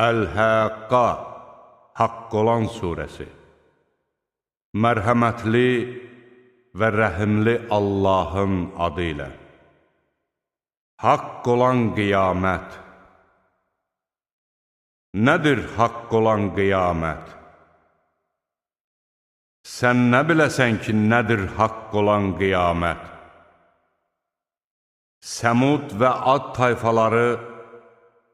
Əl-Həqqa, Haqq olan surəsi. Mərhəmətli və rəhimli Allahın adı ilə. Haqq olan qiyamət. Nədir haqq olan qiyamət? Sən nə biləsən ki, nədir haqq olan qiyamət? Səmud və Ad tayfaları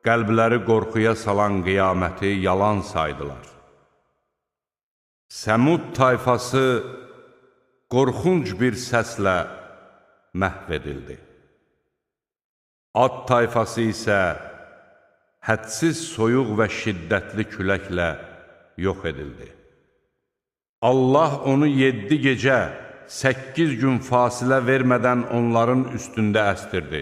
qəlbləri qorxuya salan qiyaməti yalan saydılar. Səmud tayfası qorxunc bir səslə məhv edildi. Ad tayfası isə hədsiz soyuq və şiddətli küləklə yox edildi. Allah onu 7 gecə, 8 gün fasilə vermədən onların üstündə əstirdi.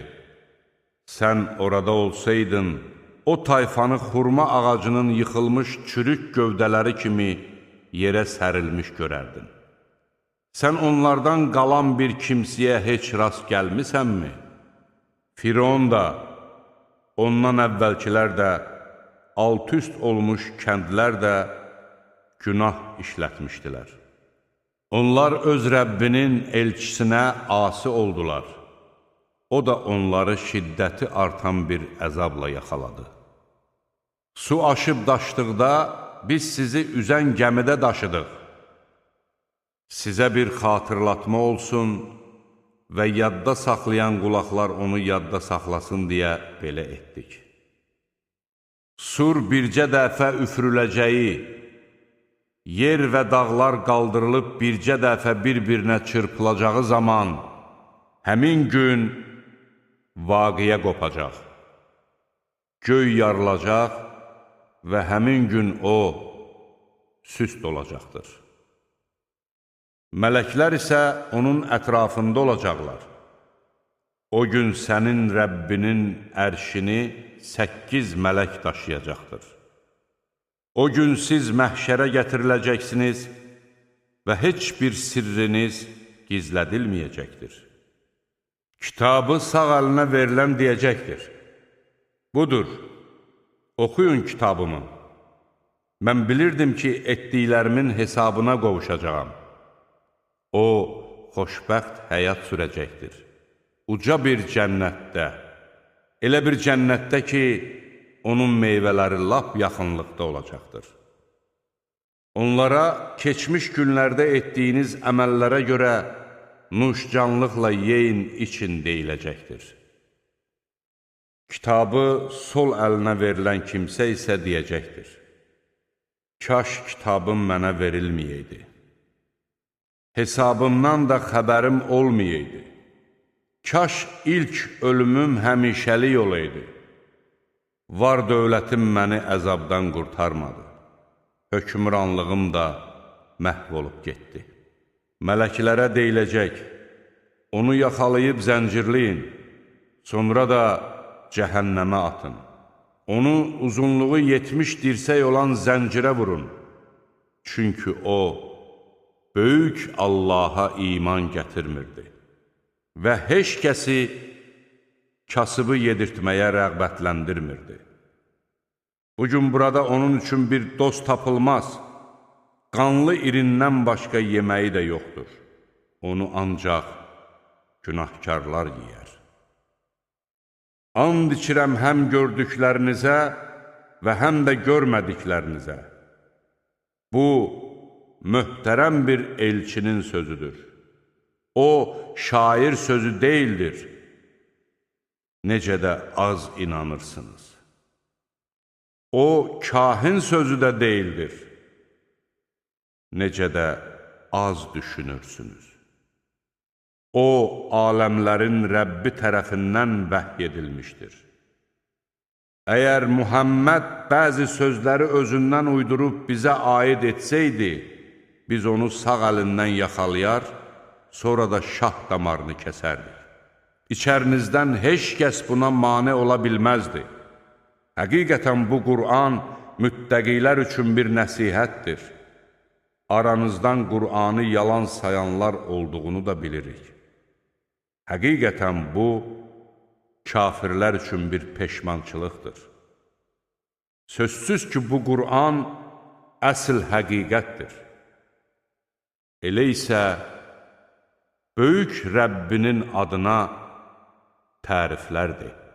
Sən orada olsaydın, o tayfanı xurma ağacının yıxılmış çürük gövdələri kimi yerə sərilmiş görərdin. Sən onlardan qalan bir kimsəyə heç rast gəlmisənmi? Firon da, ondan əvvəlkilər də, alt-üst olmuş kəndlər də günah işlətmişdilər. Onlar öz Rəbbinin elçisinə asi oldular. O da onları şiddəti artan bir əzabla yaxaladı. Su aşıb daşdıqda biz sizi üzən gəmidə daşıdıq. Sizə bir xatırlatma olsun və yadda saxlayan qulaqlar onu yadda saxlasın deyə belə etdik. Sur bircə dəfə üfürüləcəyi, yer və dağlar qaldırılıb bircə dəfə bir-birinə çırpılacağı zaman, həmin gün vaqiyə qopacaq. Göy yarılacaq və həmin gün o süst olacaqdır. Mələklər isə onun ətrafında olacaqlar. O gün sənin Rəbbinin ərşini 8 mələk daşıyacaqdır. O gün siz məhşərə gətiriləcəksiniz və heç bir sirriniz gizlədilməyəcəkdir. Kitabı sağ əlinə verilən deyəcəkdir. Budur, oxuyun kitabımı. Mən bilirdim ki, etdiklərimin hesabına qovuşacağam. O, xoşbəxt həyat sürəcəkdir. Uca bir cənnətdə, elə bir cənnətdə ki, onun meyvələri lap yaxınlıqda olacaqdır. Onlara keçmiş günlərdə etdiyiniz əməllərə görə nuşcanlıqla yeyin, için deyiləcəkdir. Kitabı sol əlinə verilən kimsə isə deyəcəkdir. Kaş kitabım mənə verilməyəydi. Hesabımdan da xəbərim olmayaydı. Kaş ilk ölümüm həmişəlik olaydı. Var dövlətim məni əzabdan qurtarmadı. Hökmranlığım da məhv olub getdi. Mələklərə deyiləcək, onu yaxalayıb zəncirləyin, sonra da cəhənnəmə atın. Onu uzunluğu 70 dirsək olan zəncirə vurun. Çünki o, böyük Allaha iman gətirmirdi və heç kəsi kasıbı yedirtməyə rəğbətləndirmirdi. Bugün burada onun üçün bir dost tapılmaz, qanlı irindən başqa yeməyi də yoxdur. Onu ancaq günahkarlar yeyər. And içirəm həm gördüklərinizə və həm də görmədiklərinizə. Bu, möhtərəm bir elçinin sözüdür. O, şair sözü deyildir. Necə də az inanırsınız. O, kahin sözü də deyildir. Necə də az düşünürsünüz. O, aləmlərin Rəbbi tərəfindən vəhy edilmişdir. Əgər Muhammed bəzi sözləri özündən uydurub bizə aid etsəydi, biz onu sağ əlindən yaxalayar, sonra da şah damarını kəsərdik. İçərinizdən heç kəs buna mane ola bilməzdi. Həqiqətən bu Qur'an müttəqilər üçün bir nəsihətdir. Aranızdan Qur'anı yalan sayanlar olduğunu da bilirik. Həqiqətən bu, kafirlər üçün bir peşmançılıqdır. Sözsüz ki, bu Qur'an əsl həqiqətdir. Elə isə böyük Rəbbinin adına təriflərdir.